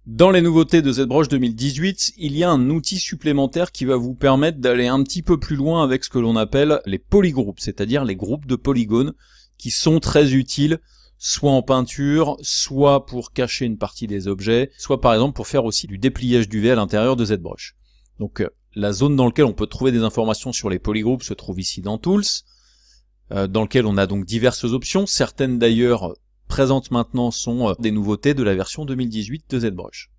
Dans les nouveautés de ZBrush 2018, il y a un outil supplémentaire qui va vous permettre d'aller un petit peu plus loin avec ce que l'on appelle les polygroupes, c'est-à-dire les groupes de polygones qui sont très utiles, soit en peinture, soit pour cacher une partie des objets, soit par exemple pour faire aussi du dépliage d'UV à l'intérieur de ZBrush. Donc la zone dans laquelle on peut trouver des informations sur les polygroupes se trouve ici dans Tools, dans lequel on a donc diverses options, certaines d'ailleurs présentes maintenant sont des nouveautés de la version 2018 de ZBrush.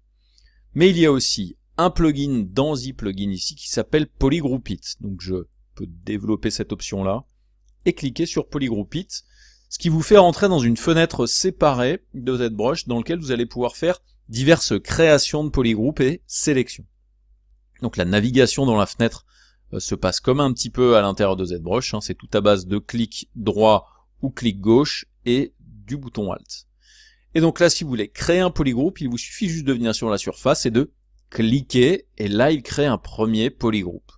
Mais il y a aussi un plugin dans ZPlugin ici qui s'appelle Polygroup It. Donc je peux développer cette option là et cliquer sur Polygroup It, ce qui vous fait rentrer dans une fenêtre séparée de ZBrush dans laquelle vous allez pouvoir faire diverses créations de polygroupes et sélections. Donc la navigation dans la fenêtre se passe comme un petit peu à l'intérieur de ZBrush, c'est tout à base de clic droit ou clic gauche et du bouton Alt. Et donc là, si vous voulez créer un polygroupe, il vous suffit juste de venir sur la surface et de cliquer, et là, il crée un premier polygroupe.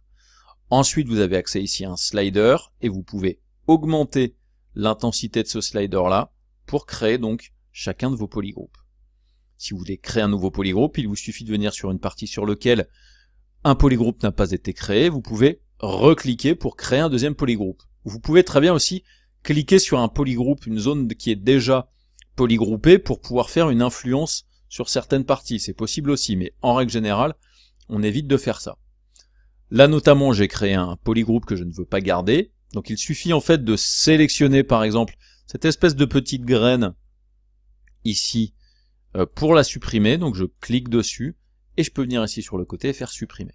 Ensuite, vous avez accès ici à un slider, et vous pouvez augmenter l'intensité de ce slider-là pour créer donc chacun de vos polygroupes. Si vous voulez créer un nouveau polygroupe, il vous suffit de venir sur une partie sur laquelle un polygroupe n'a pas été créé, vous pouvez recliquer pour créer un deuxième polygroupe. Vous pouvez très bien aussi cliquer sur un polygroupe, une zone qui est déjà polygroupée pour pouvoir faire une influence sur certaines parties. C'est possible aussi, mais en règle générale, on évite de faire ça. Là notamment, j'ai créé un polygroupe que je ne veux pas garder. Donc il suffit en fait de sélectionner par exemple cette espèce de petite graine ici pour la supprimer. Donc je clique dessus et je peux venir ici sur le côté et faire supprimer.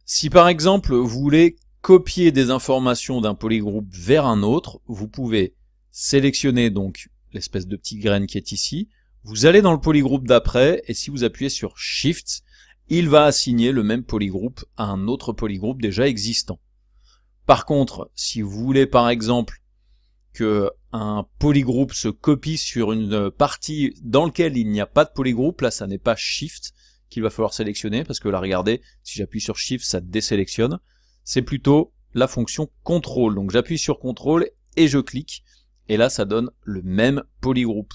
Si par exemple vous voulez copier des informations d'un polygroupe vers un autre, vous pouvez sélectionner donc l'espèce de petite graine qui est ici, vous allez dans le polygroupe d'après, et si vous appuyez sur Shift, il va assigner le même polygroupe à un autre polygroupe déjà existant. Par contre, si vous voulez par exemple que un polygroupe se copie sur une partie dans laquelle il n'y a pas de polygroupe, là ça n'est pas Shift qu'il va falloir sélectionner, parce que là regardez, si j'appuie sur Shift, ça désélectionne. C'est plutôt la fonction CTRL. Donc j'appuie sur CTRL et je clique, et là ça donne le même polygroupe.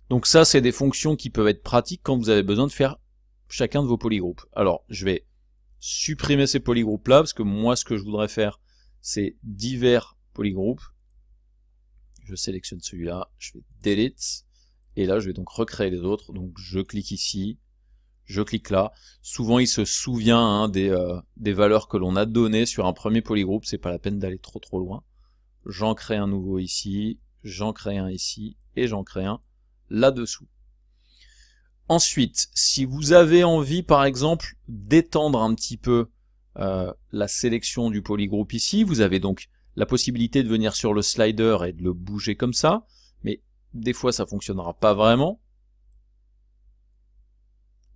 Donc ça c'est des fonctions qui peuvent être pratiques quand vous avez besoin de faire chacun de vos polygroupes. Alors je vais supprimer ces polygroupes là, parce que moi ce que je voudrais faire c'est divers polygroupes. Je sélectionne celui-là, je fais delete, et là je vais donc recréer les autres. Donc je clique ici, je clique là. Souvent il se souvient des valeurs que l'on a données sur un premier polygroupe, c'est pas la peine d'aller trop loin. J'en crée un nouveau ici, j'en crée un ici, et j'en crée un là-dessous. Ensuite, si vous avez envie par exemple d'étendre un petit peu la sélection du polygroupe ici, vous avez donc la possibilité de venir sur le slider et de le bouger comme ça, mais des fois ça fonctionnera pas vraiment,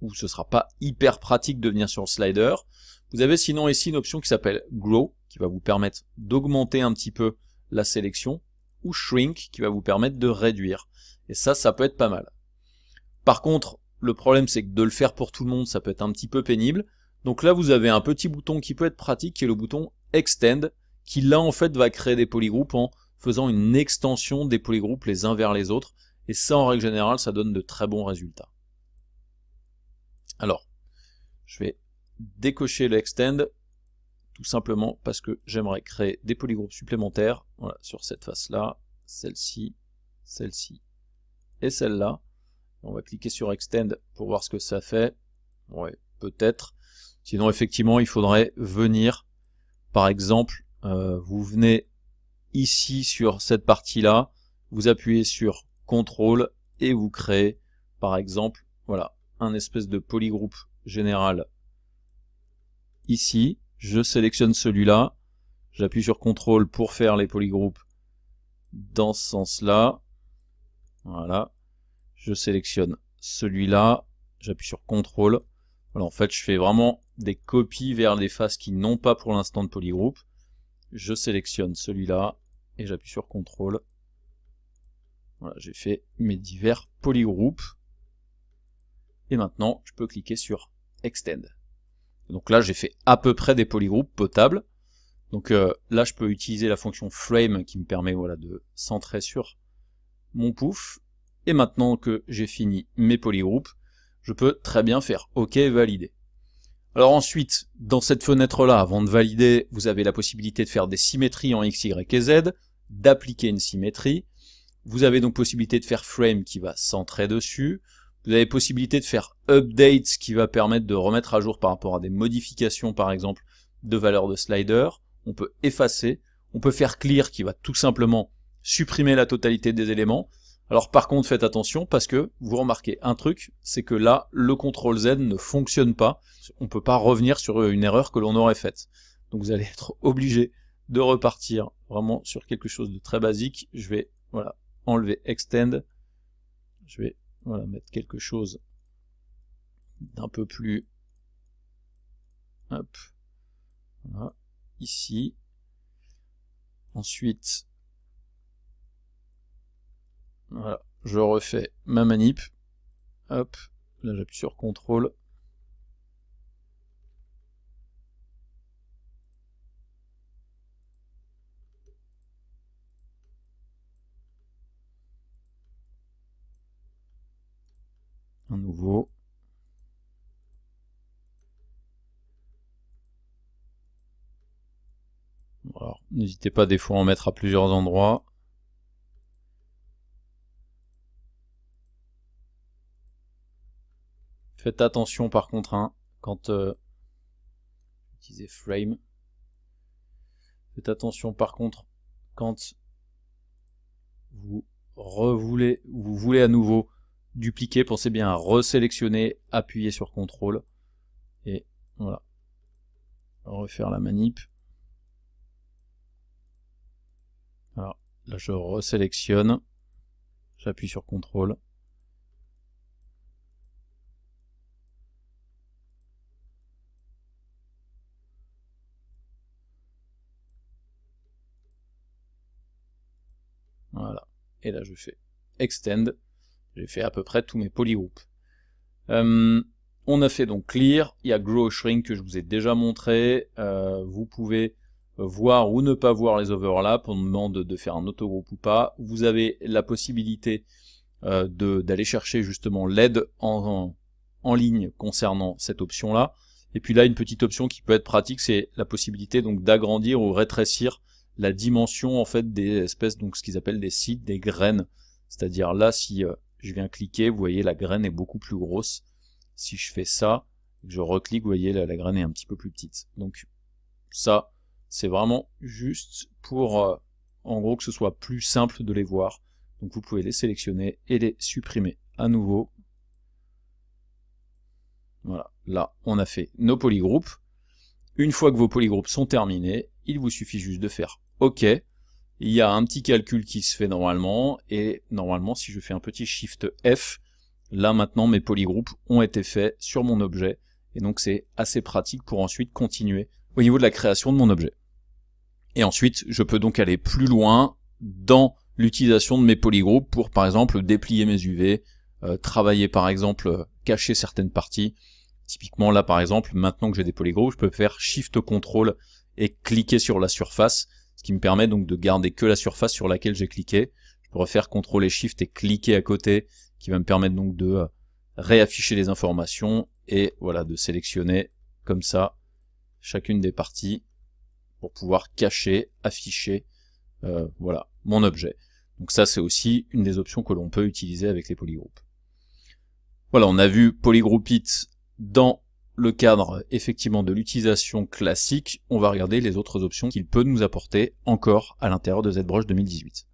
ou ce sera pas hyper pratique de venir sur le slider. Vous avez sinon ici une option qui s'appelle Grow, qui va vous permettre d'augmenter un petit peu la sélection, ou Shrink, qui va vous permettre de réduire. Et ça peut être pas mal. Par contre, le problème c'est que de le faire pour tout le monde, ça peut être un petit peu pénible. Donc là, vous avez un petit bouton qui peut être pratique, qui est le bouton Extend, qui là en fait va créer des polygroupes en faisant une extension des polygroupes les uns vers les autres. Et ça, en règle générale, ça donne de très bons résultats. Alors, je vais décocher le Extend, tout simplement parce que j'aimerais créer des polygroupes supplémentaires. Voilà, sur cette face-là, celle-ci et celle-là. On va cliquer sur Extend pour voir ce que ça fait. Ouais, peut-être. Sinon, effectivement, il faudrait venir, par exemple, vous venez ici sur cette partie-là, vous appuyez sur CTRL et vous créez, par exemple, voilà, un espèce de polygroupe général ici. Je sélectionne celui-là, j'appuie sur CTRL pour faire les polygroupes dans ce sens-là. Voilà. Je sélectionne celui-là, j'appuie sur CTRL. Voilà, en fait, je fais vraiment des copies vers des faces qui n'ont pas pour l'instant de polygroupe. Je sélectionne celui-là et j'appuie sur CTRL. Voilà, j'ai fait mes divers polygroupes. Et maintenant, je peux cliquer sur Extend. Donc là, j'ai fait à peu près des polygroupes potables. Donc là, je peux utiliser la fonction Frame qui me permet voilà, de centrer sur mon pouf. Et maintenant que j'ai fini mes polygroupes, je peux très bien faire OK, valider. Alors ensuite, dans cette fenêtre-là, avant de valider, vous avez la possibilité de faire des symétries en X, Y et Z, d'appliquer une symétrie. Vous avez donc possibilité de faire frame qui va centrer dessus. Vous avez possibilité de faire update qui va permettre de remettre à jour par rapport à des modifications par exemple de valeurs de slider. On peut effacer. On peut faire clear qui va tout simplement supprimer la totalité des éléments. Alors par contre faites attention parce que vous remarquez un truc, c'est que là le CTRL Z ne fonctionne pas. On ne peut pas revenir sur une erreur que l'on aurait faite. Donc vous allez être obligé de repartir vraiment sur quelque chose de très basique. Je vais voilà, enlever extend. Je vais voilà, mettre quelque chose d'un peu plus hop, voilà, ici. Ensuite, voilà, je refais ma manip. Hop, là j'appuie sur CTRL. Un nouveau. Alors, n'hésitez pas des fois à en mettre à plusieurs endroits. Faites attention par contre, hein, quand utilisez frame. Faites attention par contre quand vous voulez à nouveau dupliquer, pensez bien à resélectionner, appuyer sur CTRL et voilà, refaire la manip. Alors là je resélectionne, j'appuie sur CTRL. Voilà, et là je fais extend, j'ai fait à peu près tous mes polygroupes. On a fait donc clear, il y a grow shrink que je vous ai déjà montré, vous pouvez voir ou ne pas voir les overlaps, on demande de faire un autogroupe ou pas. Vous avez la possibilité d'aller chercher justement l'aide en ligne concernant cette option là. Et puis là une petite option qui peut être pratique, c'est la possibilité donc d'agrandir ou rétrécir la dimension en fait des espèces, donc ce qu'ils appellent des seeds, des graines. C'est-à-dire là si je viens cliquer, vous voyez la graine est beaucoup plus grosse. Si je fais ça, je reclique, vous voyez la graine est un petit peu plus petite. Donc ça, c'est vraiment juste pour en gros que ce soit plus simple de les voir. Donc vous pouvez les sélectionner et les supprimer à nouveau. Voilà, là on a fait nos polygroupes. Une fois que vos polygroupes sont terminés, il vous suffit juste de faire OK. Il y a un petit calcul qui se fait normalement, et normalement si je fais un petit Shift F, là maintenant mes polygroupes ont été faits sur mon objet, et donc c'est assez pratique pour ensuite continuer au niveau de la création de mon objet. Et ensuite je peux donc aller plus loin dans l'utilisation de mes polygroupes pour par exemple déplier mes UV, travailler par exemple, cacher certaines parties. Typiquement là par exemple, maintenant que j'ai des polygroupes, je peux faire Shift Ctrl et cliquer sur la surface, ce qui me permet donc de garder que la surface sur laquelle j'ai cliqué. Je pourrais faire CTRL et Shift et cliquer à côté, qui va me permettre donc de réafficher les informations et voilà, de sélectionner comme ça chacune des parties pour pouvoir cacher, afficher voilà, mon objet. Donc ça c'est aussi une des options que l'on peut utiliser avec les polygroupes. Voilà, on a vu Polygroup It dans le cadre effectivement de l'utilisation classique. On va regarder les autres options qu'il peut nous apporter encore à l'intérieur de ZBrush 2018.